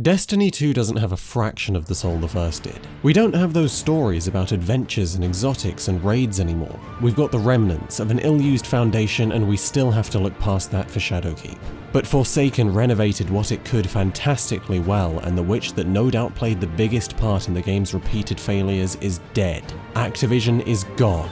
Destiny 2 doesn't have a fraction of the soul the first did. We don't have those stories about adventures and exotics and raids anymore. We've got the remnants of an ill-used foundation, and we still have to look past that for Shadowkeep. But Forsaken renovated what it could fantastically well, and the witch that no doubt played the biggest part in the game's repeated failures is dead. Activision is gone.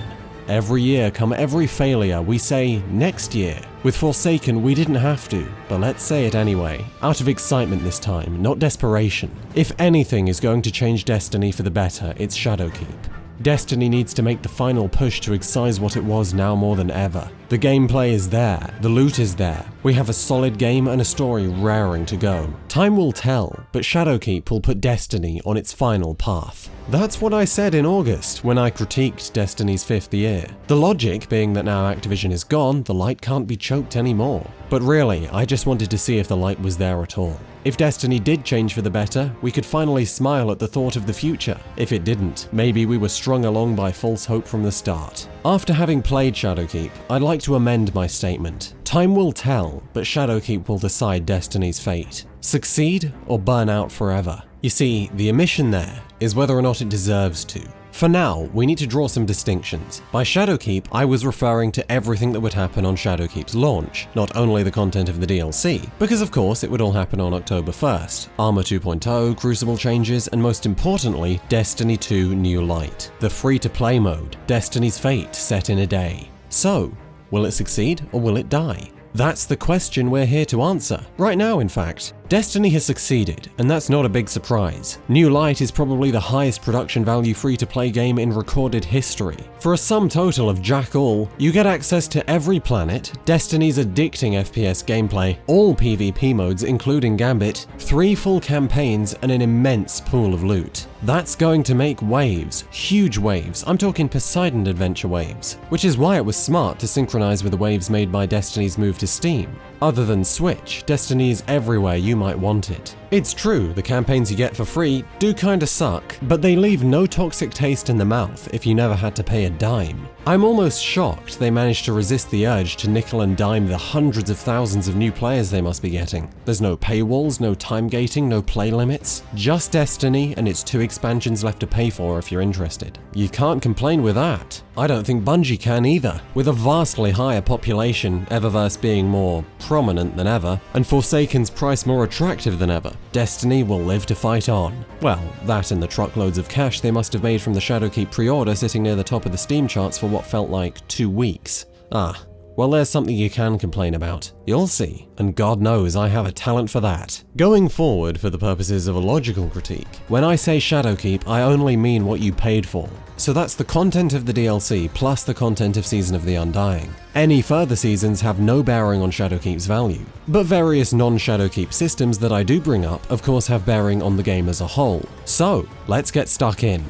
Every year, come every failure, we say, next year. With Forsaken, we didn't have to, but let's say it anyway. Out of excitement this time, not desperation. If anything is going to change Destiny for the better, it's Shadowkeep. Destiny needs to make the final push to excise what it was now more than ever. The gameplay is there, the loot is there, we have a solid game and a story raring to go. Time will tell, but Shadowkeep will put Destiny on its final path. That's what I said in August, when I critiqued Destiny's 5th year. The logic being that now Activision is gone, the light can't be choked anymore. But really, I just wanted to see if the light was there at all. If Destiny did change for the better, we could finally smile at the thought of the future. If it didn't, maybe we were strung along by false hope from the start. After having played Shadowkeep, I'd like to amend my statement. Time will tell, but Shadowkeep will decide Destiny's fate. Succeed or burn out forever. You see, the omission there is whether or not it deserves to. For now, we need to draw some distinctions. By Shadowkeep, I was referring to everything that would happen on Shadowkeep's launch, not only the content of the DLC, because of course it would all happen on October 1st. Armor 2.0, Crucible changes, and most importantly, Destiny 2 New Light. The free-to-play mode, Destiny's fate set in a day. So, will it succeed or will it die? That's the question we're here to answer. Right now, in fact. Destiny has succeeded, and that's not a big surprise. New Light is probably the highest production value free-to-play game in recorded history. For a sum total of jack all, you get access to every planet, Destiny's addicting FPS gameplay, all PvP modes including Gambit, 3 full campaigns, and an immense pool of loot. That's going to make waves, huge waves. I'm talking Poseidon adventure waves, which is why it was smart to synchronize with the waves made by Destiny's move to Steam. Other than Switch, Destiny is everywhere you might want it. It's true, the campaigns you get for free do kinda suck, but they leave no toxic taste in the mouth if you never had to pay a dime. I'm almost shocked they managed to resist the urge to nickel and dime the hundreds of thousands of new players they must be getting. There's no paywalls, no time gating, no play limits. Just Destiny and its 2 expansions left to pay for if you're interested. You can't complain with that. I don't think Bungie can either. With a vastly higher population, Eververse being more prominent than ever, and Forsaken's price more attractive than ever, Destiny will live to fight on. Well, that and the truckloads of cash they must have made from the Shadowkeep pre-order sitting near the top of the Steam charts for what felt like 2 weeks. Well, there's something you can complain about. You'll see, and God knows I have a talent for that. Going forward, for the purposes of a logical critique, when I say Shadowkeep, I only mean what you paid for. So that's the content of the DLC plus the content of Season of the Undying. Any further seasons have no bearing on Shadowkeep's value, but various non-Shadowkeep systems that I do bring up, of course, have bearing on the game as a whole. So, let's get stuck in.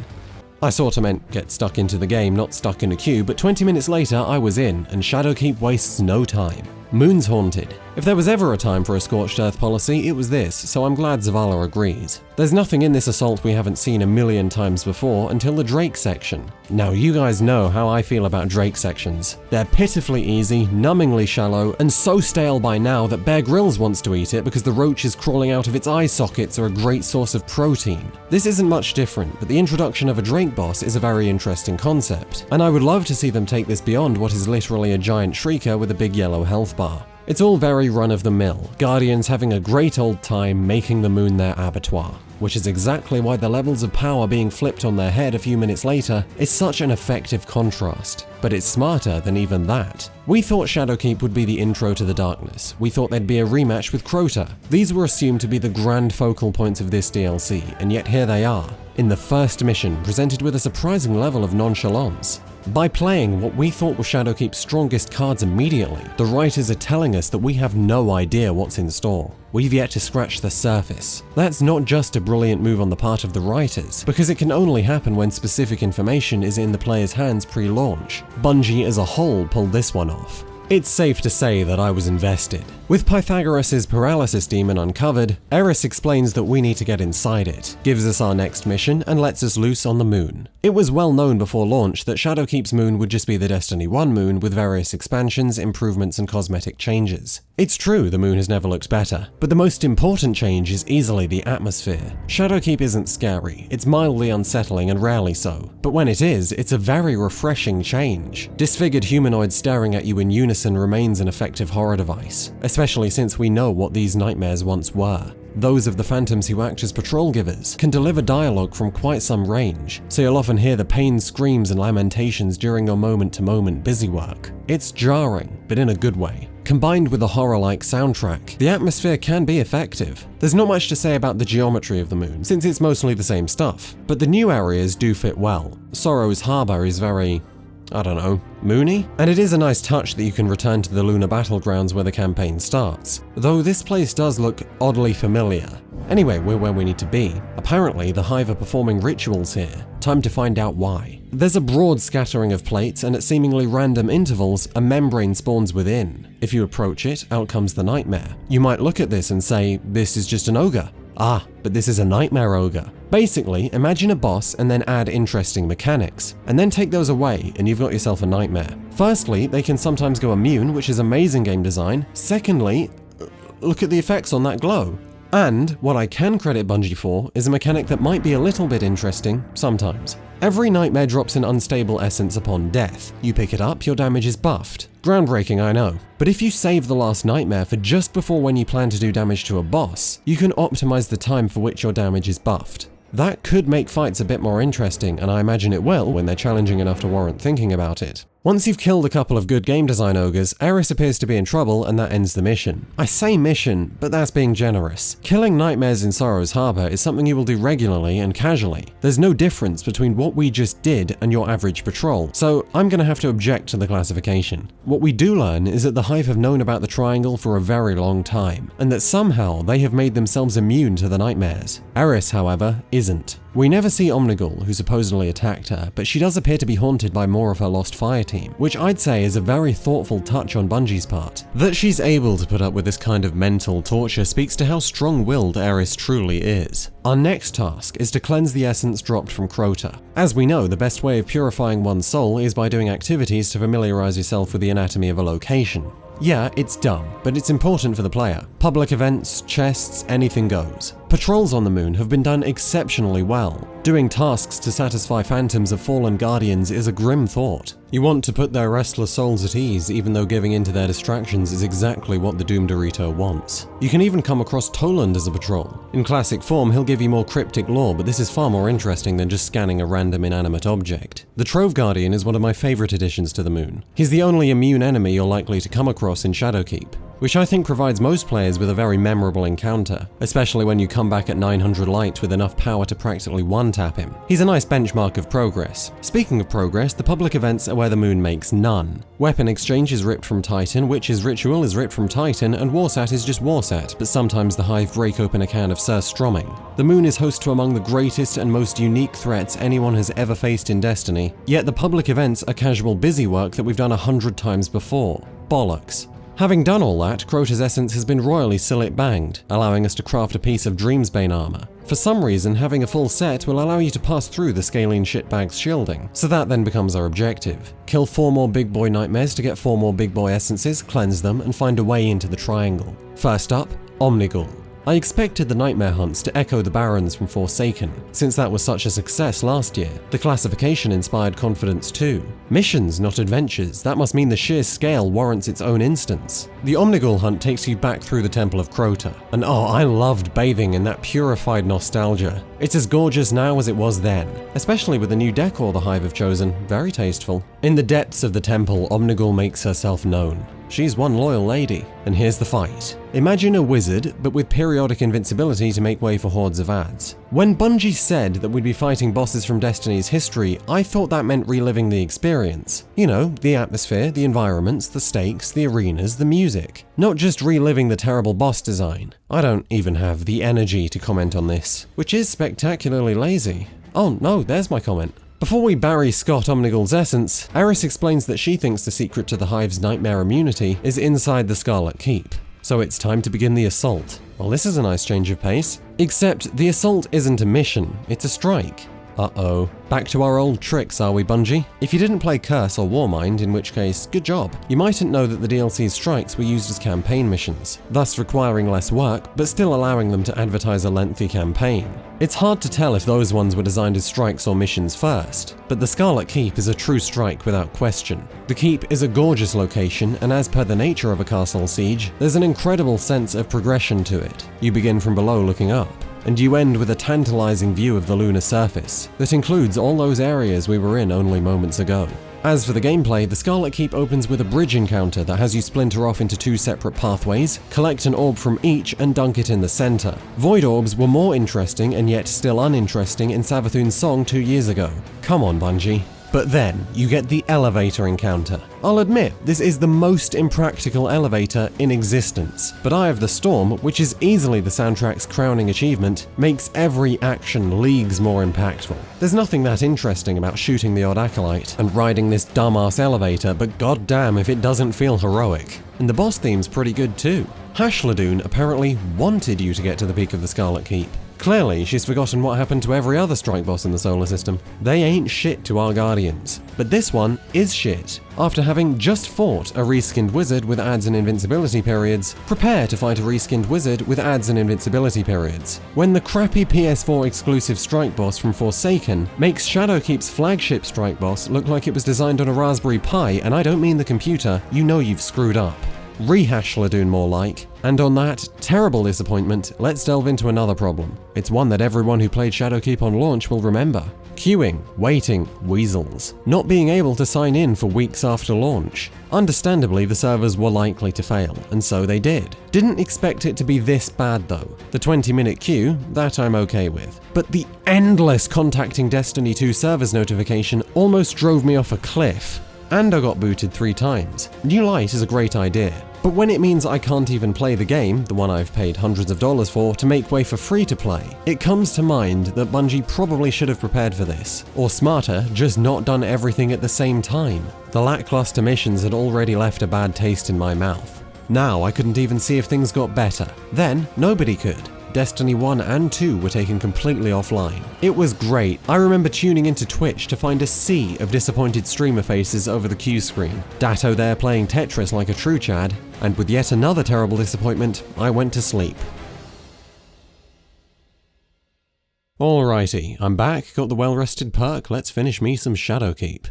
I sorta meant get stuck into the game, not stuck in a queue, but 20 minutes later I was in, and Shadowkeep wastes no time. Moon's haunted. If there was ever a time for a scorched earth policy, it was this, so I'm glad Zavala agrees. There's nothing in this assault we haven't seen a million times before until the Drake section. Now you guys know how I feel about Drake sections. They're pitifully easy, numbingly shallow, and so stale by now that Bear Grylls wants to eat it because the roaches crawling out of its eye sockets are a great source of protein. This isn't much different, but the introduction of a Drake boss is a very interesting concept, and I would love to see them take this beyond what is literally a giant shrieker with a big yellow health bar. It's all very run-of-the-mill, Guardians having a great old time making the moon their abattoir, which is exactly why the levels of power being flipped on their head a few minutes later is such an effective contrast. But it's smarter than even that. We thought Shadowkeep would be the intro to the darkness. We thought there'd be a rematch with Crota. These were assumed to be the grand focal points of this DLC, and yet here they are, in the first mission, presented with a surprising level of nonchalance. By playing what we thought were Shadowkeep's strongest cards immediately, the writers are telling us that we have no idea what's in store. We've yet to scratch the surface. That's not just a brilliant move on the part of the writers, because it can only happen when specific information is in the player's hands pre-launch. Bungie as a whole pulled this one off. It's safe to say that I was invested. With Pythagoras' paralysis demon uncovered, Eris explains that we need to get inside it, gives us our next mission, and lets us loose on the moon. It was well known before launch that Shadowkeep's moon would just be the Destiny 1 moon with various expansions, improvements, and cosmetic changes. It's true the moon has never looked better, but the most important change is easily the atmosphere. Shadowkeep isn't scary, it's mildly unsettling and rarely so, but when it is, it's a very refreshing change. Disfigured humanoids staring at you in unison remains an effective horror device, especially since we know what these nightmares once were. Those of the phantoms who act as patrol givers can deliver dialogue from quite some range, so you'll often hear the pain screams and lamentations during your moment-to-moment busy work. It's jarring, but in a good way. Combined with a horror-like soundtrack, the atmosphere can be effective. There's not much to say about the geometry of the moon, since it's mostly the same stuff, but the new areas do fit well. Sorrow's Harbor is very, I don't know, moony? And it is a nice touch that you can return to the lunar battlegrounds where the campaign starts, though this place does look oddly familiar. Anyway, we're where we need to be. Apparently, the Hive are performing rituals here. Time to find out why. There's a broad scattering of plates, and at seemingly random intervals, a membrane spawns within. If you approach it, out comes the nightmare. You might look at this and say, this is just an ogre. Ah, but this is a nightmare ogre. Basically, imagine a boss and then add interesting mechanics, and then take those away and you've got yourself a nightmare. Firstly, they can sometimes go immune, which is amazing game design. Secondly, look at the effects on that glow. And what I can credit Bungie for is a mechanic that might be a little bit interesting sometimes. Every nightmare drops an unstable essence upon death. You pick it up, your damage is buffed. Groundbreaking, I know. But if you save the last nightmare for just before when you plan to do damage to a boss, you can optimize the time for which your damage is buffed. That could make fights a bit more interesting, and I imagine it will when they're challenging enough to warrant thinking about it. Once you've killed a couple of good game design ogres, Eris appears to be in trouble and that ends the mission. I say mission, but that's being generous. Killing nightmares in Sorrow's Harbor is something you will do regularly and casually. There's no difference between what we just did and your average patrol, so I'm gonna have to object to the classification. What we do learn is that the Hive have known about the Triangle for a very long time, and that somehow they have made themselves immune to the nightmares. Eris, however, isn't. We never see Omnigul, who supposedly attacked her, but she does appear to be haunted by more of her lost fire team, which I'd say is a very thoughtful touch on Bungie's part. That she's able to put up with this kind of mental torture speaks to how strong-willed Eris truly is. Our next task is to cleanse the essence dropped from Crota. As we know, the best way of purifying one's soul is by doing activities to familiarize yourself with the anatomy of a location. Yeah, it's dumb, but it's important for the player. Public events, chests, anything goes. Patrols on the moon have been done exceptionally well. Doing tasks to satisfy phantoms of fallen guardians is a grim thought. You want to put their restless souls at ease, even though giving in to their distractions is exactly what the Doom Dorito wants. You can even come across Toland as a patrol. In classic form, he'll give you more cryptic lore, but this is far more interesting than just scanning a random inanimate object. The Trove Guardian is one of my favorite additions to the moon. He's the only immune enemy you're likely to come across in Shadowkeep, which I think provides most players with a very memorable encounter, especially when you come back at 900 light with enough power to practically one-tap him. He's a nice benchmark of progress. Speaking of progress, the public events are where the moon makes none. Weapon exchange is ripped from Titan, Witch's Ritual is ripped from Titan, and Warsat is just Warsat, but sometimes the Hive break open a can of Surströmming. The moon is host to among the greatest and most unique threats anyone has ever faced in Destiny, yet the public events are casual busy work that we've done 100 times before. Bollocks. Having done all that, Crota's essence has been royally Sillet banged, allowing us to craft a piece of Dreamsbane armor. For some reason, having a full set will allow you to pass through the Scalene shitbag's shielding, so that then becomes our objective. Kill 4 more big boy nightmares to get 4 more big boy essences, cleanse them, and find a way into the triangle. First up, Omnigul. I expected the nightmare hunts to echo the Barons from Forsaken, since that was such a success last year. The classification inspired confidence too. Missions, not adventures, that must mean the sheer scale warrants its own instance. The Omnigul hunt takes you back through the Temple of Crota, and oh, I loved bathing in that purified nostalgia. It's as gorgeous now as it was then, especially with the new decor the Hive have chosen, very tasteful. In the depths of the temple, Omnigul makes herself known. She's one loyal lady, and here's the fight. Imagine a wizard, but with periodic invincibility to make way for hordes of ads. When Bungie said that we'd be fighting bosses from Destiny's history, I thought that meant reliving the experience. You know, the atmosphere, the environments, the stakes, the arenas, the music. Not just reliving the terrible boss design. I don't even have the energy to comment on this, which is spectacularly lazy. Oh no, there's my comment. Before we bury Scott Omnigul's essence, Eris explains that she thinks the secret to the Hive's nightmare immunity is inside the Scarlet Keep. So it's time to begin the assault. Well, this is a nice change of pace. Except the assault isn't a mission, it's a strike. Uh-oh. Back to our old tricks, are we, Bungie? If you didn't play Curse or Warmind, in which case, good job. You mightn't know that the DLC's strikes were used as campaign missions, thus requiring less work, but still allowing them to advertise a lengthy campaign. It's hard to tell if those ones were designed as strikes or missions first, but the Scarlet Keep is a true strike without question. The Keep is a gorgeous location, and as per the nature of a castle siege, there's an incredible sense of progression to it. You begin from below looking up, and you end with a tantalizing view of the lunar surface that includes all those areas we were in only moments ago. As for the gameplay, the Scarlet Keep opens with a bridge encounter that has you splinter off into 2 separate pathways, collect an orb from each and dunk it in the center. Void orbs were more interesting and yet still uninteresting in Savathun's song 2 years ago. Come on, Bungie. But then, you get the elevator encounter. I'll admit, this is the most impractical elevator in existence, but Eye of the Storm, which is easily the soundtrack's crowning achievement, makes every action leagues more impactful. There's nothing that interesting about shooting the odd acolyte and riding this dumbass elevator, but goddamn if it doesn't feel heroic. And the boss theme's pretty good too. Hashladoon apparently wanted you to get to the peak of the Scarlet Keep. Clearly, she's forgotten what happened to every other strike boss in the solar system. They ain't shit to our guardians. But this one is shit. After having just fought a reskinned wizard with adds and invincibility periods, prepare to fight a reskinned wizard with adds and invincibility periods. When the crappy PS4 exclusive strike boss from Forsaken makes Shadowkeep's flagship strike boss look like it was designed on a Raspberry Pi, and I don't mean the computer, you know you've screwed up. Rehash Ladoon more like. And on that terrible disappointment, let's delve into another problem. It's one that everyone who played Shadowkeep on launch will remember. Queuing, waiting, weasels. Not being able to sign in for weeks after launch. Understandably, the servers were likely to fail, and so they did. Didn't expect it to be this bad though. The 20-minute queue, that I'm okay with. But the endless contacting Destiny 2 servers notification almost drove me off a cliff. And I got booted 3 times. New Light is a great idea, but when it means I can't even play the game, the one I've paid hundreds of dollars for, to make way for free to play, it comes to mind that Bungie probably should have prepared for this. Or smarter, just not done everything at the same time. The lackluster missions had already left a bad taste in my mouth. Now I couldn't even see if things got better. Then, nobody could. Destiny 1 and 2 were taken completely offline. It was great. I remember tuning into Twitch to find a sea of disappointed streamer faces over the queue screen. Datto there playing Tetris like a true Chad, and with yet another terrible disappointment, I went to sleep. Alrighty, I'm back, got the well-rested perk, let's finish me some Shadowkeep.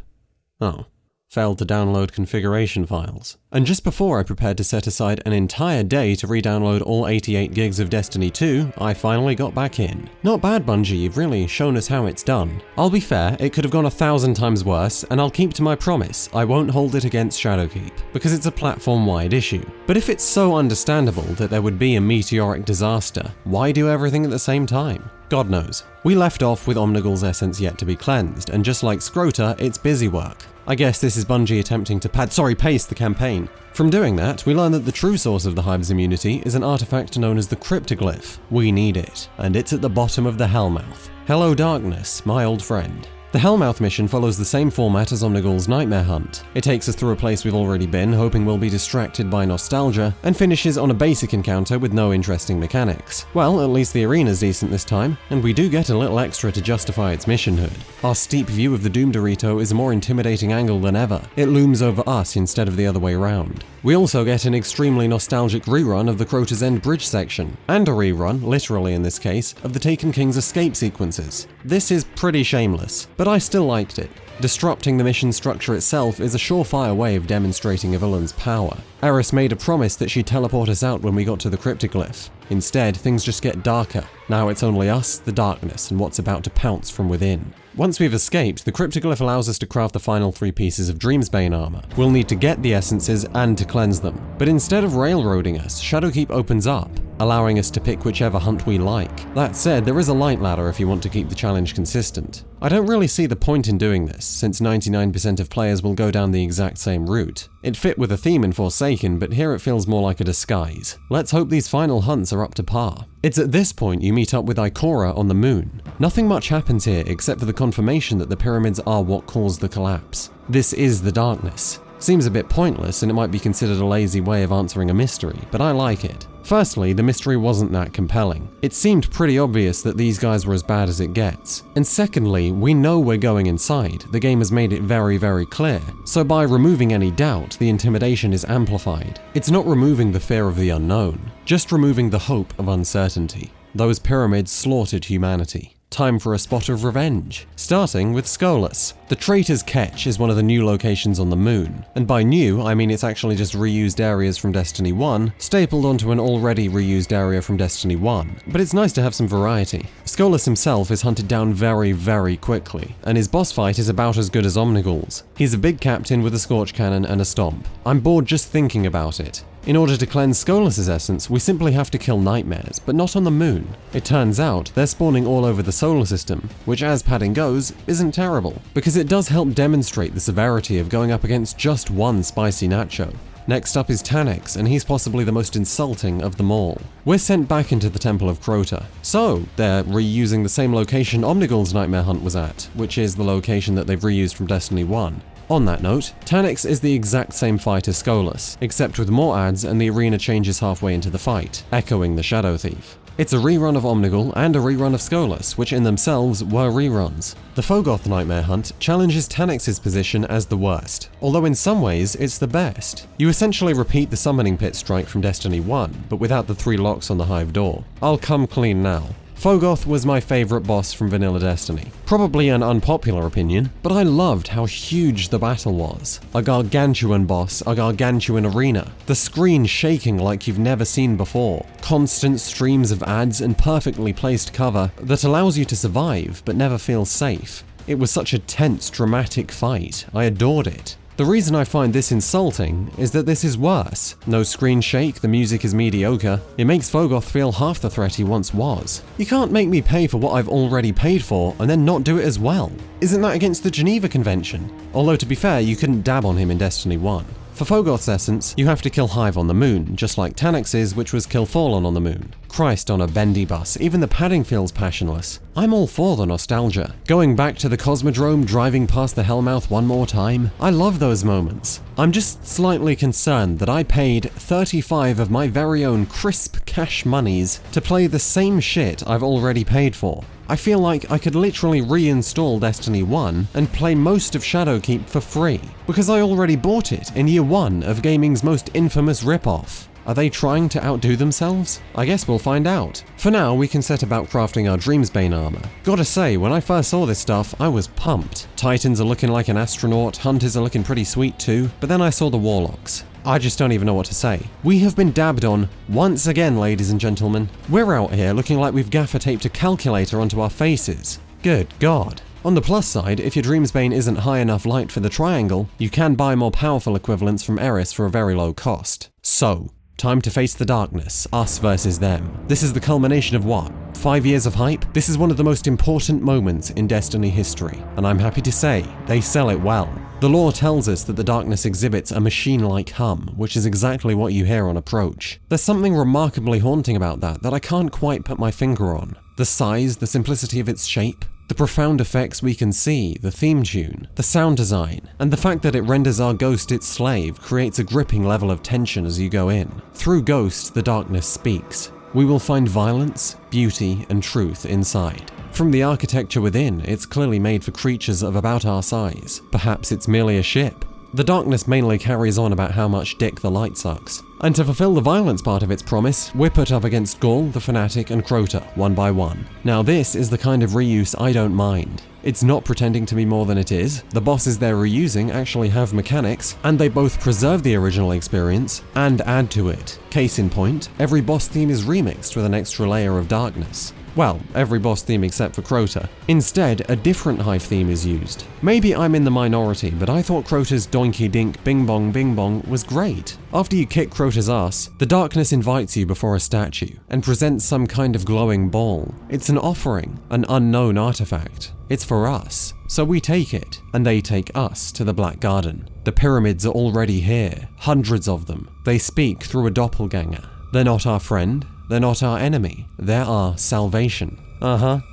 Oh. Failed to download configuration files. And just before I prepared to set aside an entire day to re-download all 88 gigs of Destiny 2, I finally got back in. Not bad, Bungie, you've really shown us how it's done. I'll be fair, it could have gone 1,000 times worse, and I'll keep to my promise, I won't hold it against Shadowkeep, because it's a platform-wide issue. But if it's so understandable that there would be a meteoric disaster, why do everything at the same time? God knows. We left off with Omnigul's essence yet to be cleansed, and just like Scrota, it's busy work. I guess this is Bungie attempting to pace the campaign. From doing that, we learn that the true source of the Hive's immunity is an artifact known as the Cryptoglyph. We need it, and it's at the bottom of the Hellmouth. Hello darkness, my old friend. The Hellmouth mission follows the same format as Omnigul's Nightmare Hunt. It takes us through a place we've already been, hoping we'll be distracted by nostalgia, and finishes on a basic encounter with no interesting mechanics. Well, at least the arena's decent this time, and we do get a little extra to justify its missionhood. Our steep view of the Doom Dorito is a more intimidating angle than ever. It looms over us instead of the other way round. We also get an extremely nostalgic rerun of the Crota's End Bridge section, and a rerun, literally in this case, of the Taken King's escape sequences. This is pretty shameless, but I still liked it. Disrupting the mission structure itself is a surefire way of demonstrating a villain's power. Eris made a promise that she'd teleport us out when we got to the Cryptoglyph. Instead, things just get darker. Now it's only us, the darkness, and what's about to pounce from within. Once we've escaped, the Cryptoglyph allows us to craft the final 3 pieces of Dreamsbane armor. We'll need to get the essences and to cleanse them. But instead of railroading us, Shadowkeep opens up. allowing us to pick whichever hunt we like. That said, there is a light ladder if you want to keep the challenge consistent. I don't really see the point in doing this, since 99% of players will go down the exact same route. It fit with the theme in Forsaken, but here it feels more like a disguise. Let's hope these final hunts are up to par. It's at this point you meet up with Ikora on the moon. Nothing much happens here except for the confirmation that the pyramids are what caused the collapse. This is the darkness. Seems a bit pointless and it might be considered a lazy way of answering a mystery, but I like it. Firstly, the mystery wasn't that compelling. It seemed pretty obvious that these guys were as bad as it gets. And secondly, we know we're going inside. The game has made it very, very clear. So by removing any doubt, the intimidation is amplified. It's not removing the fear of the unknown, just removing the hope of uncertainty. Those pyramids slaughtered humanity. Time for a spot of revenge, starting with Skolas. The Traitor's Ketch is one of the new locations on the moon, and by new I mean it's actually just reused areas from Destiny 1, stapled onto an already reused area from Destiny 1, but it's nice to have some variety. Skolas himself is hunted down very, very quickly, and his boss fight is about as good as Omnigul's. He's a big captain with a Scorch Cannon and a Stomp. I'm bored just thinking about it. In order to cleanse Skolas' essence, we simply have to kill nightmares, but not on the moon. It turns out they're spawning all over the solar system, which as padding goes, isn't terrible, because it does help demonstrate the severity of going up against just one spicy nacho. Next up is Tannix, and he's possibly the most insulting of them all. We're sent back into the Temple of Crota. So, they're reusing the same location Omnigul's Nightmare Hunt was at, which is the location that they've reused from Destiny 1. On that note, Tannix is the exact same fight as Skolas, except with more ads and the arena changes halfway into the fight, echoing the Shadow Thief. It's a rerun of Omnigul and a rerun of Skolas, which in themselves were reruns. The Fogoth Nightmare Hunt challenges Tannix's position as the worst, although in some ways it's the best. You essentially repeat the Summoning Pit strike from Destiny 1, but without the 3 locks on the hive door. I'll come clean now. Fogoth was my favourite boss from Vanilla Destiny. Probably an unpopular opinion, but I loved how huge the battle was. A gargantuan boss, a gargantuan arena, the screen shaking like you've never seen before, constant streams of ads and perfectly placed cover that allows you to survive but never feel safe. It was such a tense, dramatic fight. I adored it. The reason I find this insulting is that this is worse. No screen shake, the music is mediocre. It makes Fogoth feel half the threat he once was. You can't make me pay for what I've already paid for and then not do it as well. Isn't that against the Geneva Convention? Although to be fair, you couldn't dab on him in Destiny 1. For Fogoth's essence, you have to kill Hive on the moon, just like Tannix's, which was kill Fallen on the moon. Christ on a bendy bus, even the padding feels passionless. I'm all for the nostalgia. Going back to the Cosmodrome, driving past the Hellmouth one more time, I love those moments. I'm just slightly concerned that I paid 35 of my very own crisp cash monies to play the same shit I've already paid for. I feel like I could literally reinstall Destiny 1 and play most of Shadowkeep for free, because I already bought it in year 1 of gaming's most infamous ripoff. Are they trying to outdo themselves? I guess we'll find out. For now, we can set about crafting our Dreamsbane armor. Gotta say, when I first saw this stuff, I was pumped. Titans are looking like an astronaut, Hunters are looking pretty sweet too, but then I saw the Warlocks. I just don't even know what to say. We have been dabbed on once again, ladies and gentlemen. We're out here looking like we've gaffer taped a calculator onto our faces. Good God. On the plus side, if your Dreamsbane isn't high enough light for the triangle, you can buy more powerful equivalents from Eris for a very low cost. So, time to face the darkness, us versus them. This is the culmination of what? 5 years of hype? This is one of the most important moments in Destiny history, and I'm happy to say, they sell it well. The lore tells us that the darkness exhibits a machine-like hum, which is exactly what you hear on approach. There's something remarkably haunting about that I can't quite put my finger on. The size, the simplicity of its shape, the profound effects we can see, the theme tune, the sound design, and the fact that it renders our ghost its slave creates a gripping level of tension as you go in. Through Ghost, the darkness speaks. We will find violence, beauty, and truth inside. From the architecture within, it's clearly made for creatures of about our size. Perhaps it's merely a ship. The darkness mainly carries on about how much dick the light sucks. And to fulfill the violence part of its promise, we're put up against Gaul, the Fanatic, and Crota, one by one. Now this is the kind of reuse I don't mind. It's not pretending to be more than it is, the bosses they're reusing actually have mechanics, and they both preserve the original experience and add to it. Case in point, every boss theme is remixed with an extra layer of darkness. Well, every boss theme except for Crota. Instead, a different Hive theme is used. Maybe I'm in the minority, but I thought Crota's Doinky Dink Bing Bong was great. After you kick Crota's ass, the darkness invites you before a statue and presents some kind of glowing ball. It's an offering, an unknown artifact. It's for us, so we take it, and they take us to the Black Garden. The pyramids are already here, hundreds of them. They speak through a doppelganger. They're not our friend, they're not our enemy, they're our salvation.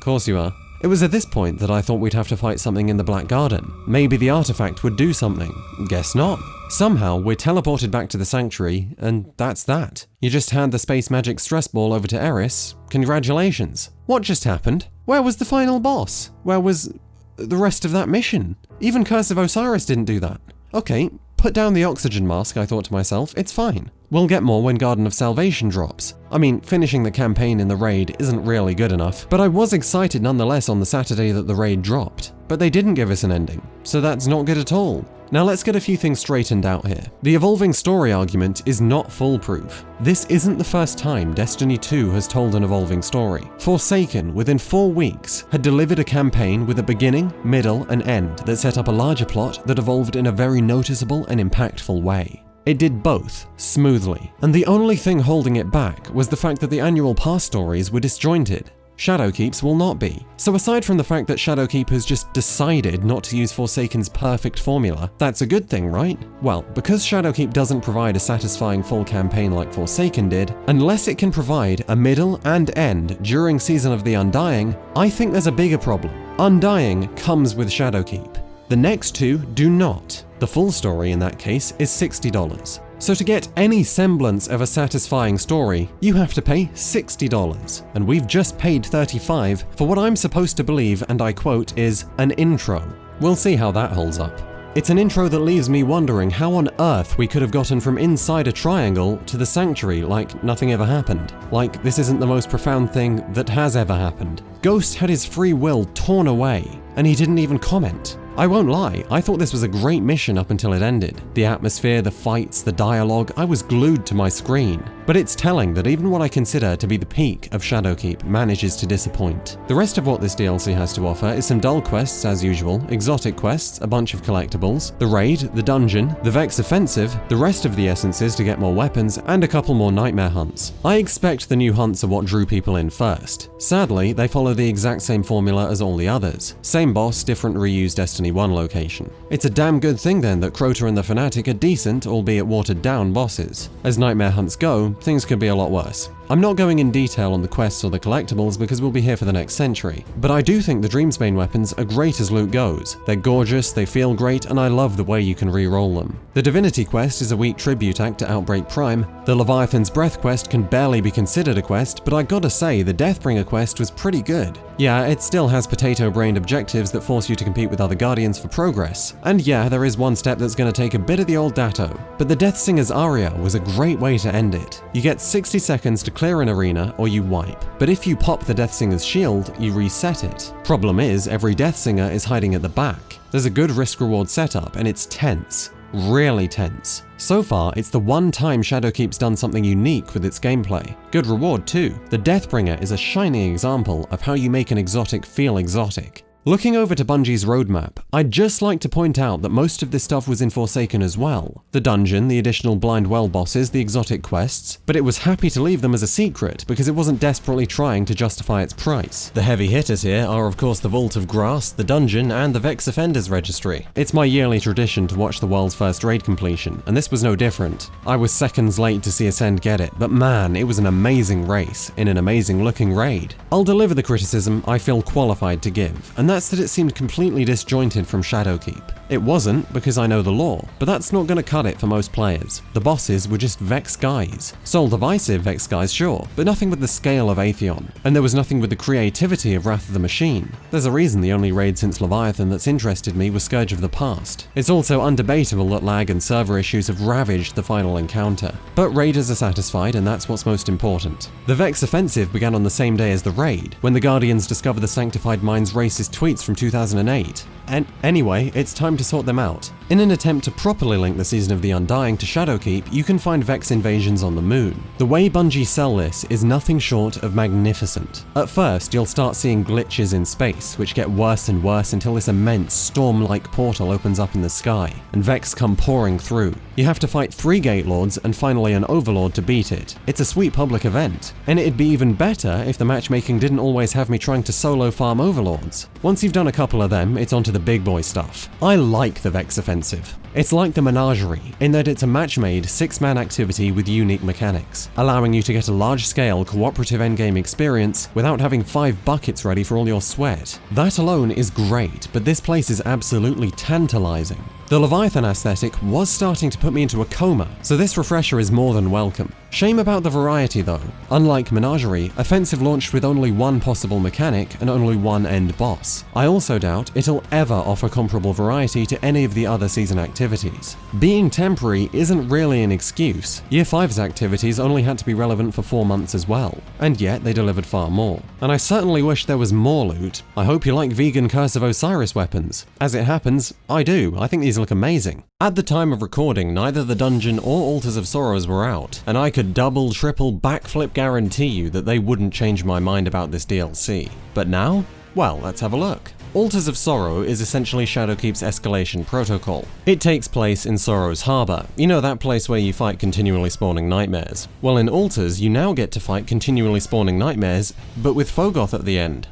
Course you are. It was at this point that I thought we'd have to fight something in the Black Garden. Maybe the artifact would do something. Guess not. Somehow, we're teleported back to the Sanctuary, and that's that. You just hand the space magic stress ball over to Eris. Congratulations. What just happened? Where was the final boss? Where was the rest of that mission? Even Curse of Osiris didn't do that. Okay, put down the oxygen mask, I thought to myself, it's fine. We'll get more when Garden of Salvation drops. I mean, finishing the campaign in the raid isn't really good enough, but I was excited nonetheless on the Saturday that the raid dropped. But they didn't give us an ending, so that's not good at all. Now let's get a few things straightened out here. The evolving story argument is not foolproof. This isn't the first time Destiny 2 has told an evolving story. Forsaken, within 4 weeks, had delivered a campaign with a beginning, middle, and end that set up a larger plot that evolved in a very noticeable and impactful way. It did both, smoothly, and the only thing holding it back was the fact that the annual pass stories were disjointed. Shadowkeep's will not be. So aside from the fact that Shadowkeep has just decided not to use Forsaken's perfect formula, that's a good thing, right? Well, because Shadowkeep doesn't provide a satisfying full campaign like Forsaken did, unless it can provide a middle and end during Season of the Undying, I think there's a bigger problem. Undying comes with Shadowkeep. The next two do not. The full story in that case is $60. So to get any semblance of a satisfying story, you have to pay $60. And we've just paid $35 for what I'm supposed to believe, and I quote, is an intro. We'll see how that holds up. It's an intro that leaves me wondering how on earth we could have gotten from inside a triangle to the Sanctuary like nothing ever happened. Like this isn't the most profound thing that has ever happened. Ghost had his free will torn away, and he didn't even comment. I won't lie, I thought this was a great mission up until it ended. The atmosphere, the fights, the dialogue, I was glued to my screen. But it's telling that even what I consider to be the peak of Shadowkeep manages to disappoint. The rest of what this DLC has to offer is some dull quests as usual, exotic quests, a bunch of collectibles, the raid, the dungeon, the Vex offensive, the rest of the essences to get more weapons, and a couple more nightmare hunts. I expect the new hunts are what drew people in first. Sadly, they follow the exact same formula as all the others. Same boss, different reused Destiny 1 location. It's a damn good thing then that Crota and the Fanatic are decent, albeit watered down bosses. As nightmare hunts go, things could be a lot worse. I'm not going in detail on the quests or the collectibles because we'll be here for the next century, but I do think the Dreamsbane weapons are great as loot goes. They're gorgeous, they feel great, and I love the way you can re-roll them. The Divinity quest is a weak tribute act to Outbreak Prime. The Leviathan's Breath quest can barely be considered a quest, but I gotta say the Deathbringer quest was pretty good. Yeah, it still has potato-brained objectives that force you to compete with other Guardians for progress. And yeah, there is one step that's gonna take a bit of the old datto, but the Deathsinger's aria was a great way to end it. You get 60 seconds to clear an arena or you wipe. But if you pop the Deathsinger's shield, you reset it. Problem is, every Deathsinger is hiding at the back. There's a good risk-reward setup and it's tense. Really tense. So far, it's the one time Shadowkeep's done something unique with its gameplay. Good reward too. The Deathbringer is a shining example of how you make an exotic feel exotic. Looking over to Bungie's roadmap, I'd just like to point out that most of this stuff was in Forsaken as well. The dungeon, the additional blind well bosses, the exotic quests, but it was happy to leave them as a secret because it wasn't desperately trying to justify its price. The heavy hitters here are of course the Vault of Grass, the dungeon, and the Vex Offenders Registry. It's my yearly tradition to watch the world's first raid completion, and this was no different. I was seconds late to see Ascend get it, but man, it was an amazing race, in an amazing looking raid. I'll deliver the criticism I feel qualified to give, and that's that it seemed completely disjointed from Shadowkeep. It wasn't, because I know the lore, but that's not going to cut it for most players. The bosses were just Vex guys. Soul Divisive Vex guys, sure, but nothing with the scale of Atheon. And there was nothing with the creativity of Wrath of the Machine. There's a reason the only raid since Leviathan that's interested me was Scourge of the Past. It's also undebatable that lag and server issues have ravaged the final encounter. But raiders are satisfied, and that's what's most important. The Vex offensive began on the same day as the raid, when the Guardians discovered the Sanctified Minds racist tweets from 2008. And anyway, it's time time to sort them out. In an attempt to properly link the Season of the Undying to Shadowkeep, you can find Vex invasions on the moon. The way Bungie sell this is nothing short of magnificent. At first, you'll start seeing glitches in space, which get worse and worse until this immense storm-like portal opens up in the sky, and Vex come pouring through. You have to fight 3 Gate Lords and finally an Overlord to beat it. It's a sweet public event, and it'd be even better if the matchmaking didn't always have me trying to solo farm Overlords. Once you've done a couple of them, it's onto the big boy stuff. I like the Vex offensive. It's like the Menagerie, in that it's a match-made 6-man activity with unique mechanics, allowing you to get a large-scale cooperative endgame experience without having 5 buckets ready for all your sweat. That alone is great, but this place is absolutely tantalizing. The Leviathan aesthetic was starting to put me into a coma, so this refresher is more than welcome. Shame about the variety though. Unlike Menagerie, Offensive launched with only one possible mechanic and only one end boss. I also doubt it'll ever offer comparable variety to any of the other season activities. Being temporary isn't really an excuse. Year 5's activities only had to be relevant for 4 months as well, and yet they delivered far more. And I certainly wish there was more loot. I hope you like vegan Curse of Osiris weapons. As it happens, I do. I think these look amazing. At the time of recording, neither the dungeon or Altars of Sorrows were out, and I could double, triple, backflip guarantee you that they wouldn't change my mind about this DLC. But now? Well, let's have a look. Altars of Sorrow is essentially Shadowkeep's escalation protocol. It takes place in Sorrow's Harbor, you know, that place where you fight continually spawning nightmares. Well, in Altars, you now get to fight continually spawning nightmares, but with Fogoth at the end.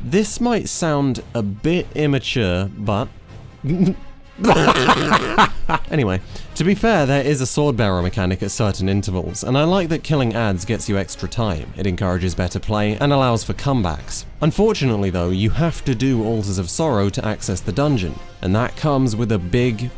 This might sound a bit immature, but... Anyway, to be fair, there is a sword bearer mechanic at certain intervals, and I like that killing adds gets you extra time. It encourages better play and allows for comebacks. Unfortunately though, you have to do Altars of Sorrow to access the dungeon, and that comes with a big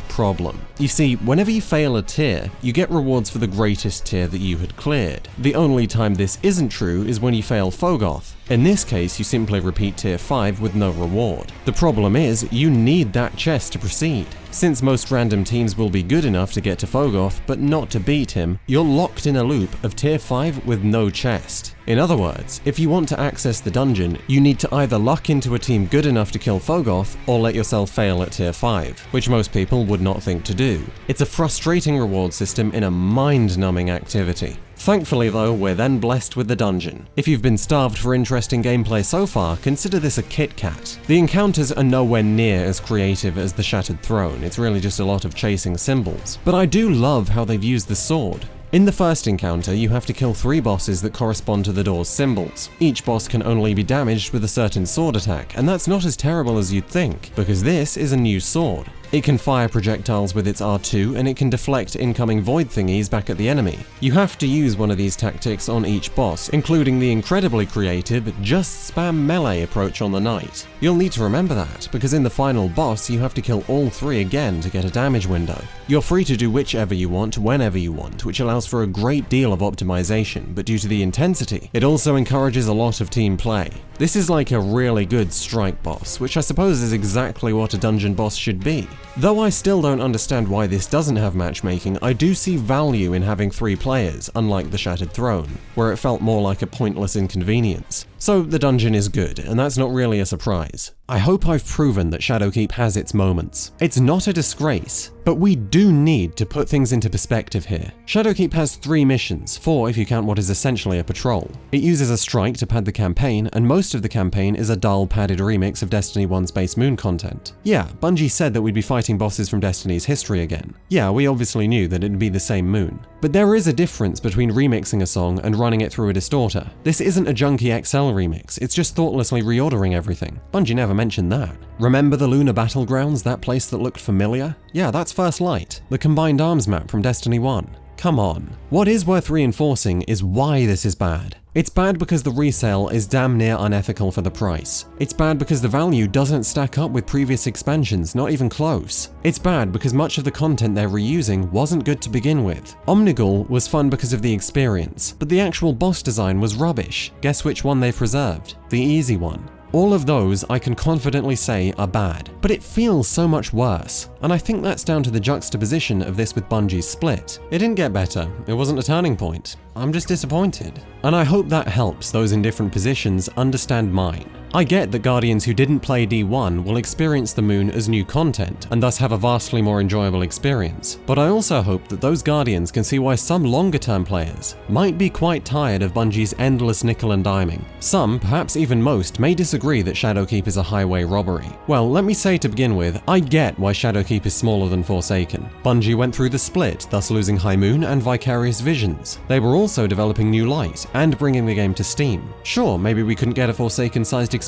problem. You see, whenever you fail a tier, you get rewards for the greatest tier that you had cleared. The only time this isn't true is when you fail Fogoth. In this case, you simply repeat tier 5 with no reward. The problem is, you need that chest to proceed. Since most random teams will be good enough to get to Fogoth, but not to beat him, you're locked in a loop of tier 5 with no chest. In other words, if you want to access the dungeon, you need to either luck into a team good enough to kill Fogoth, or let yourself fail at tier 5, which most people would not think to do. It's a frustrating reward system in a mind-numbing activity. Thankfully though, we're then blessed with the dungeon. If you've been starved for interesting gameplay so far, consider this a Kit Kat. The encounters are nowhere near as creative as the Shattered Throne, it's really just a lot of chasing symbols. But I do love how they've used the sword. In the first encounter, you have to kill 3 bosses that correspond to the door's symbols. Each boss can only be damaged with a certain sword attack, and that's not as terrible as you'd think, because this is a new sword. It can fire projectiles with its R2, and it can deflect incoming void thingies back at the enemy. You have to use one of these tactics on each boss, including the incredibly creative just spam melee approach on the knight. You'll need to remember that, because in the final boss you have to kill all 3 again to get a damage window. You're free to do whichever you want, whenever you want, which allows for a great deal of optimization, but due to the intensity, it also encourages a lot of team play. This is like a really good strike boss, which I suppose is exactly what a dungeon boss should be. Though I still don't understand why this doesn't have matchmaking, I do see value in having 3 players, unlike the Shattered Throne, where it felt more like a pointless inconvenience. So the dungeon is good, and that's not really a surprise. I hope I've proven that Shadowkeep has its moments. It's not a disgrace, but we do need to put things into perspective here. Shadowkeep has 3 missions, 4 if you count what is essentially a patrol. It uses a strike to pad the campaign, and most of the campaign is a dull, padded remix of Destiny 1's base moon content. Yeah, Bungie said that we'd be fighting bosses from Destiny's history again. Yeah, we obviously knew that it'd be the same moon. But there is a difference between remixing a song and running it through a distorter. This isn't a junky XL remix, it's just thoughtlessly reordering everything. Bungie never mentioned that. Remember the Lunar Battlegrounds, that place that looked familiar? Yeah, that's First Light, the Combined Arms map from Destiny 1. Come on. What is worth reinforcing is why this is bad. It's bad because the resale is damn near unethical for the price. It's bad because the value doesn't stack up with previous expansions, not even close. It's bad because much of the content they're reusing wasn't good to begin with. Omnigul was fun because of the experience, but the actual boss design was rubbish. Guess which one they preserved? The easy one. All of those I can confidently say are bad, but it feels so much worse, and I think that's down to the juxtaposition of this with Bungie's split. It didn't get better, it wasn't a turning point. I'm just disappointed. And I hope that helps those in different positions understand mine. I get that Guardians who didn't play D1 will experience the moon as new content, and thus have a vastly more enjoyable experience, but I also hope that those Guardians can see why some longer-term players might be quite tired of Bungie's endless nickel and diming. Some, perhaps even most, may disagree that Shadowkeep is a highway robbery. Well, let me say to begin with, I get why Shadowkeep is smaller than Forsaken. Bungie went through the split, thus losing High Moon and Vicarious Visions. They were also developing New Light and bringing the game to Steam. Sure, maybe we couldn't get a Forsaken-sized expansion,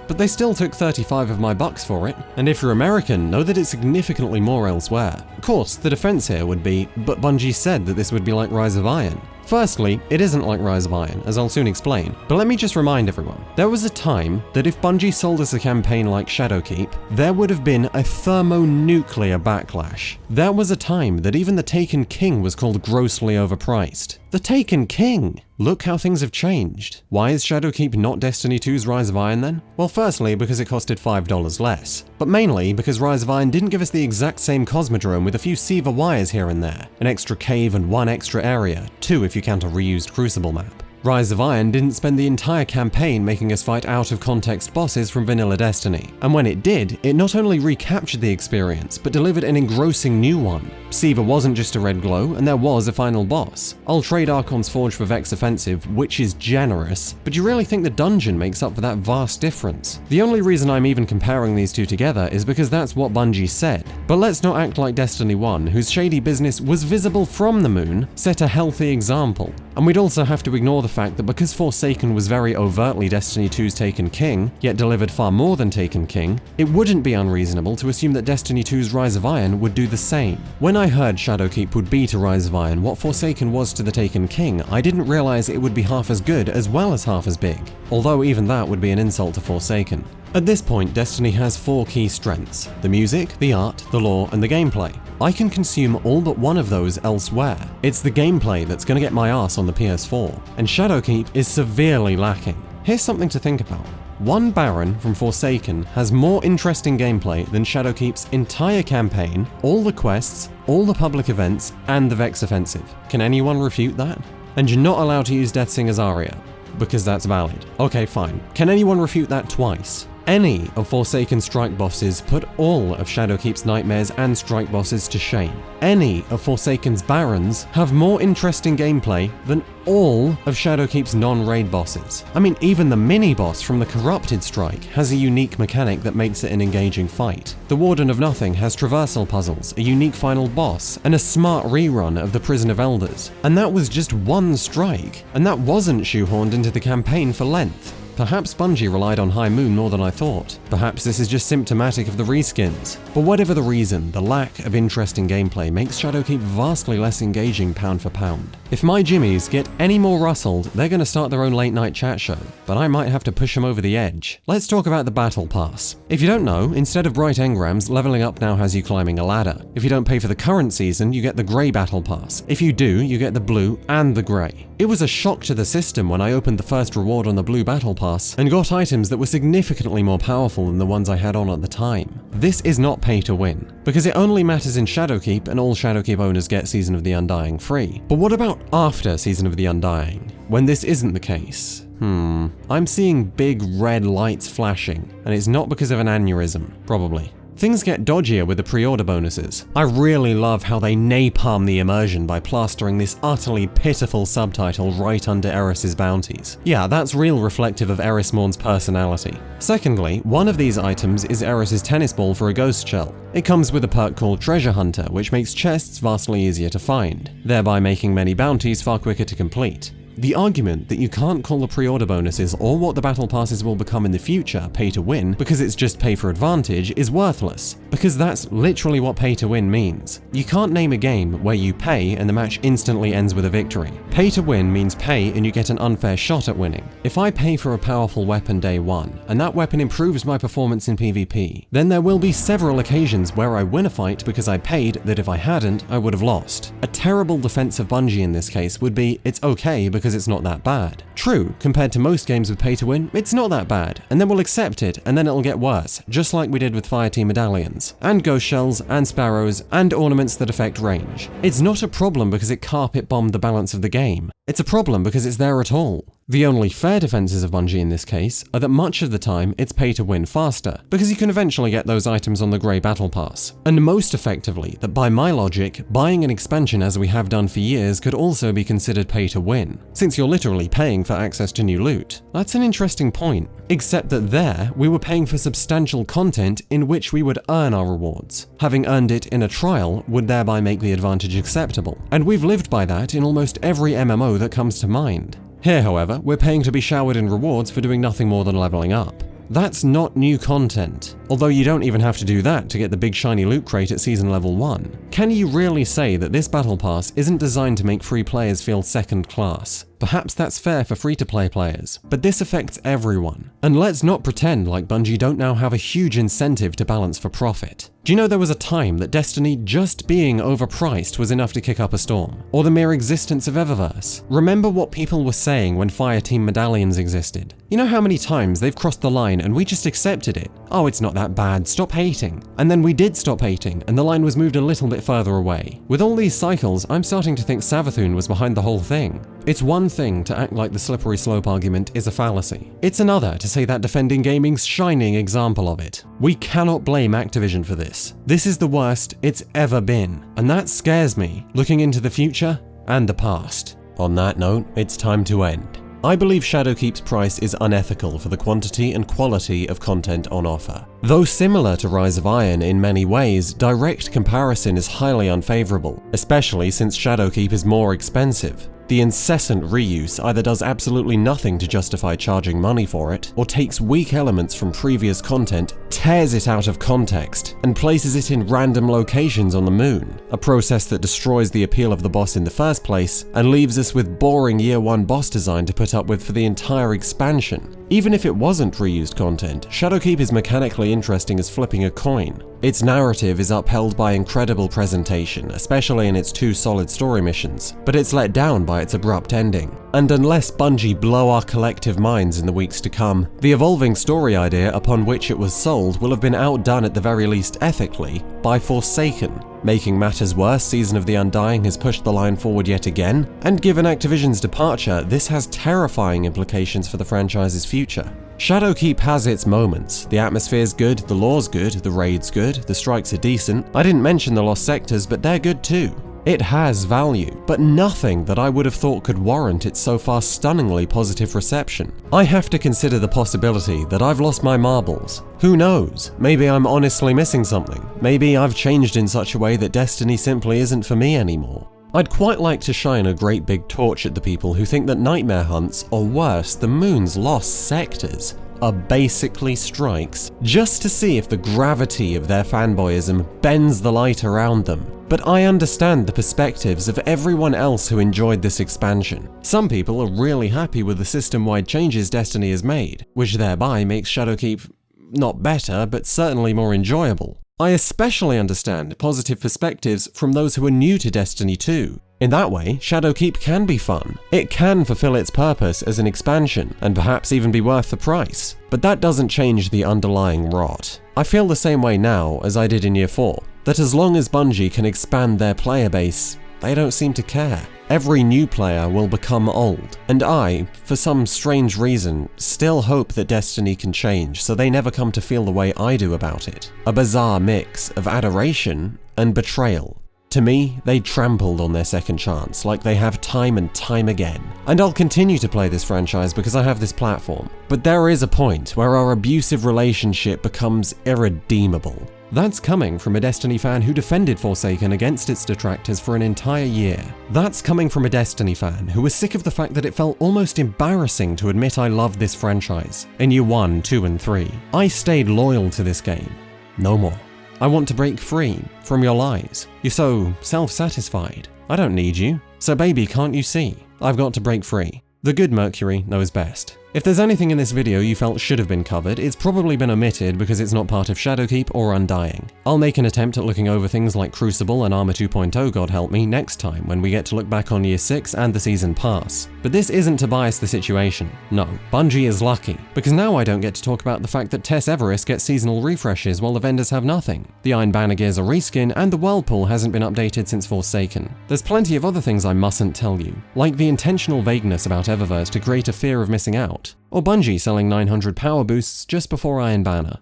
but they still took 35 of my bucks for it. And if you're American, know that it's significantly more elsewhere. Of course, the defense here would be, but Bungie said that this would be like Rise of Iron. Firstly, it isn't like Rise of Iron, as I'll soon explain, but let me just remind everyone, there was a time that if Bungie sold us a campaign like Shadowkeep, there would have been a thermonuclear backlash. There was a time that even the Taken King was called grossly overpriced. The Taken King! Look how things have changed. Why is Shadowkeep not Destiny 2's Rise of Iron then? Well, firstly, because it costed $5 less, but mainly because Rise of Iron didn't give us the exact same Cosmodrome with a few Siva wires here and there, an extra cave and one extra area, 2 if you count a reused Crucible map. Rise of Iron didn't spend the entire campaign making us fight out-of-context bosses from vanilla Destiny, and when it did, it not only recaptured the experience, but delivered an engrossing new one. Siva wasn't just a red glow, and there was a final boss. I'll trade Archon's Forge for Vex Offensive, which is generous, but you really think the dungeon makes up for that vast difference? The only reason I'm even comparing these two together is because that's what Bungie said. But let's not act like Destiny 1, whose shady business was visible from the moon, set a healthy example. And we'd also have to ignore the fact that because Forsaken was very overtly Destiny 2's Taken King, yet delivered far more than Taken King, it wouldn't be unreasonable to assume that Destiny 2's Rise of Iron would do the same. When I heard Shadowkeep would be to Rise of Iron what Forsaken was to the Taken King, I didn't realize it would be half as good as well as half as big, although even that would be an insult to Forsaken. At this point, Destiny has 4 key strengths: the music, the art, the lore, and the gameplay. I can consume all but one of those elsewhere. It's the gameplay that's gonna get my ass on the PS4, and Shadowkeep is severely lacking. Here's something to think about. One Baron from Forsaken has more interesting gameplay than Shadowkeep's entire campaign, all the quests, all the public events, and the Vex Offensive. Can anyone refute that? And you're not allowed to use Deathsinger's Aria, because that's valid. Okay, fine. Can anyone refute that twice? Any of Forsaken's strike bosses put all of Shadowkeep's nightmares and strike bosses to shame. Any of Forsaken's barons have more interesting gameplay than all of Shadowkeep's non-raid bosses. I mean, even the mini-boss from the Corrupted Strike has a unique mechanic that makes it an engaging fight. The Warden of Nothing has traversal puzzles, a unique final boss, and a smart rerun of the Prison of Elders. And that was just one strike, and that wasn't shoehorned into the campaign for length. Perhaps Bungie relied on High Moon more than I thought. Perhaps this is just symptomatic of the reskins. But whatever the reason, the lack of interesting gameplay makes Shadowkeep vastly less engaging pound for pound. If my Jimmies get any more rustled, they're gonna start their own late night chat show, but I might have to push them over the edge. Let's talk about the Battle Pass. If you don't know, instead of bright engrams, leveling up now has you climbing a ladder. If you don't pay for the current season, you get the grey Battle Pass. If you do, you get the blue and the grey. It was a shock to the system when I opened the first reward on the blue Battle Pass and got items that were significantly more powerful than the ones I had on at the time. This is not pay to win, because it only matters in Shadowkeep and all Shadowkeep owners get Season of the Undying free. But what about after Season of the Undying, when this isn't the case? I'm seeing big red lights flashing, and it's not because of an aneurysm, probably. Things get dodgier with the pre-order bonuses. I really love how they napalm the immersion by plastering this utterly pitiful subtitle right under Eris's bounties. Yeah, that's real reflective of Eris Morn's personality. Secondly, one of these items is Eris's tennis ball for a ghost shell. It comes with a perk called Treasure Hunter, which makes chests vastly easier to find, thereby making many bounties far quicker to complete. The argument that you can't call the pre-order bonuses or what the battle passes will become in the future pay to win because it's just pay for advantage is worthless, because that's literally what pay to win means. You can't name a game where you pay and the match instantly ends with a victory. Pay to win means pay and you get an unfair shot at winning. If I pay for a powerful weapon day one, and that weapon improves my performance in PvP, then there will be several occasions where I win a fight because I paid that if I hadn't, I would have lost. A terrible defense of Bungie in this case would be, it's okay because it's not that bad. True, compared to most games with pay to win, it's not that bad, and then we'll accept it, and then it'll get worse, just like we did with Fireteam medallions, and ghost shells, and sparrows, and ornaments that affect range. It's not a problem because it carpet bombed the balance of the game. It's a problem because it's there at all. The only fair defenses of Bungie in this case are that much of the time it's pay to win faster, because you can eventually get those items on the Grey Battle Pass. And most effectively, that by my logic, buying an expansion as we have done for years could also be considered pay to win, since you're literally paying for access to new loot. That's an interesting point, except that there, we were paying for substantial content in which we would earn our rewards. Having earned it in a trial would thereby make the advantage acceptable, and we've lived by that in almost every MMO that comes to mind. Here, however, we're paying to be showered in rewards for doing nothing more than leveling up. That's not new content, although you don't even have to do that to get the big shiny loot crate at season level 1. Can you really say that this battle pass isn't designed to make free players feel second class? Perhaps that's fair for free-to-play players, but this affects everyone. And let's not pretend like Bungie don't now have a huge incentive to balance for profit. Do you know there was a time that Destiny just being overpriced was enough to kick up a storm? Or the mere existence of Eververse? Remember what people were saying when Fireteam medallions existed? You know how many times they've crossed the line and we just accepted it? Oh, it's not that bad, stop hating. And then we did stop hating, and the line was moved a little bit further away. With all these cycles, I'm starting to think Savathûn was behind the whole thing. It's one thing to act like the slippery slope argument is a fallacy. It's another to say that defending gaming's shining example of it. We cannot blame Activision for this. This is the worst it's ever been, and that scares me, looking into the future and the past. On that note, it's time to end. I believe Shadowkeep's price is unethical for the quantity and quality of content on offer. Though similar to Rise of Iron in many ways, direct comparison is highly unfavorable, especially since Shadowkeep is more expensive. The incessant reuse either does absolutely nothing to justify charging money for it, or takes weak elements from previous content, tears it out of context, and places it in random locations on the moon, a process that destroys the appeal of the boss in the first place, and leaves us with boring Year 1 boss design to put up with for the entire expansion. Even if it wasn't reused content, Shadowkeep is mechanically interesting as flipping a coin. Its narrative is upheld by incredible presentation, especially in its 2 solid story missions, but it's let down by its abrupt ending. And unless Bungie blow our collective minds in the weeks to come, the evolving story idea upon which it was sold will have been outdone at the very least ethically by Forsaken. Making matters worse, Season of the Undying has pushed the line forward yet again, and given Activision's departure, this has terrifying implications for the franchise's future. Shadowkeep has its moments. The atmosphere's good, the lore's good, the raid's good, the strikes are decent. I didn't mention the lost sectors, but they're good too. It has value, but nothing that I would have thought could warrant its so far stunningly positive reception. I have to consider the possibility that I've lost my marbles. Who knows? Maybe I'm honestly missing something. Maybe I've changed in such a way that Destiny simply isn't for me anymore. I'd quite like to shine a great big torch at the people who think that Nightmare Hunts, or worse, the Moon's lost sectors, are basically strikes, just to see if the gravity of their fanboyism bends the light around them. But I understand the perspectives of everyone else who enjoyed this expansion. Some people are really happy with the system-wide changes Destiny has made, which thereby makes Shadowkeep not better, but certainly more enjoyable. I especially understand positive perspectives from those who are new to Destiny 2. In that way, Shadowkeep can be fun. It can fulfill its purpose as an expansion, and perhaps even be worth the price. But that doesn't change the underlying rot. I feel the same way now as I did in Year 4, that as long as Bungie can expand their player base, they don't seem to care. Every new player will become old, and I, for some strange reason, still hope that Destiny can change so they never come to feel the way I do about it. A bizarre mix of adoration and betrayal. To me, they trampled on their second chance, like they have time and time again. And I'll continue to play this franchise because I have this platform. But there is a point where our abusive relationship becomes irredeemable. That's coming from a Destiny fan who defended Forsaken against its detractors for an entire year. That's coming from a Destiny fan who was sick of the fact that it felt almost embarrassing to admit I loved this franchise. In Year 1, 2, and 3, I stayed loyal to this game. No more. I want to break free from your lies. You're so self-satisfied. I don't need you. So baby, can't you see? I've got to break free. The good Mercury knows best. If there's anything in this video you felt should have been covered, it's probably been omitted because it's not part of Shadowkeep or Undying. I'll make an attempt at looking over things like Crucible and Armor 2.0, God help me, next time when we get to look back on Year 6 and the Season Pass. But this isn't to bias the situation. No, Bungie is lucky, because now I don't get to talk about the fact that Tess Everest gets seasonal refreshes while the vendors have nothing. The Iron Banner gears are reskin, and the Whirlpool hasn't been updated since Forsaken. There's plenty of other things I mustn't tell you, like the intentional vagueness about Eververse to create a fear of missing out, or Bungie selling 900 power boosts just before Iron Banner.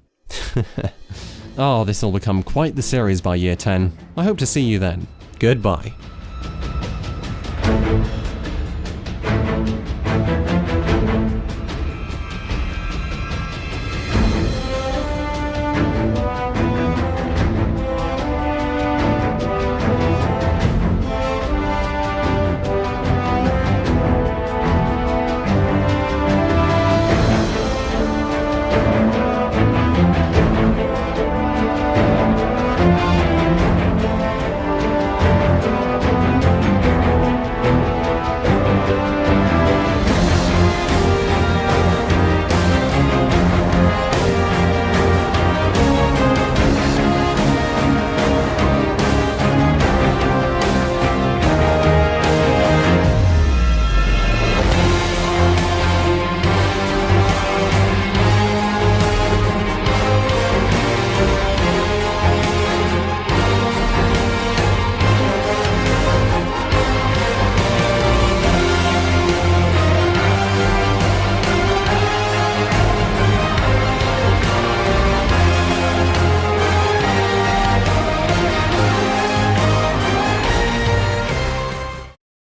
Oh, this will become quite the series by Year 10. I hope to see you then. Goodbye.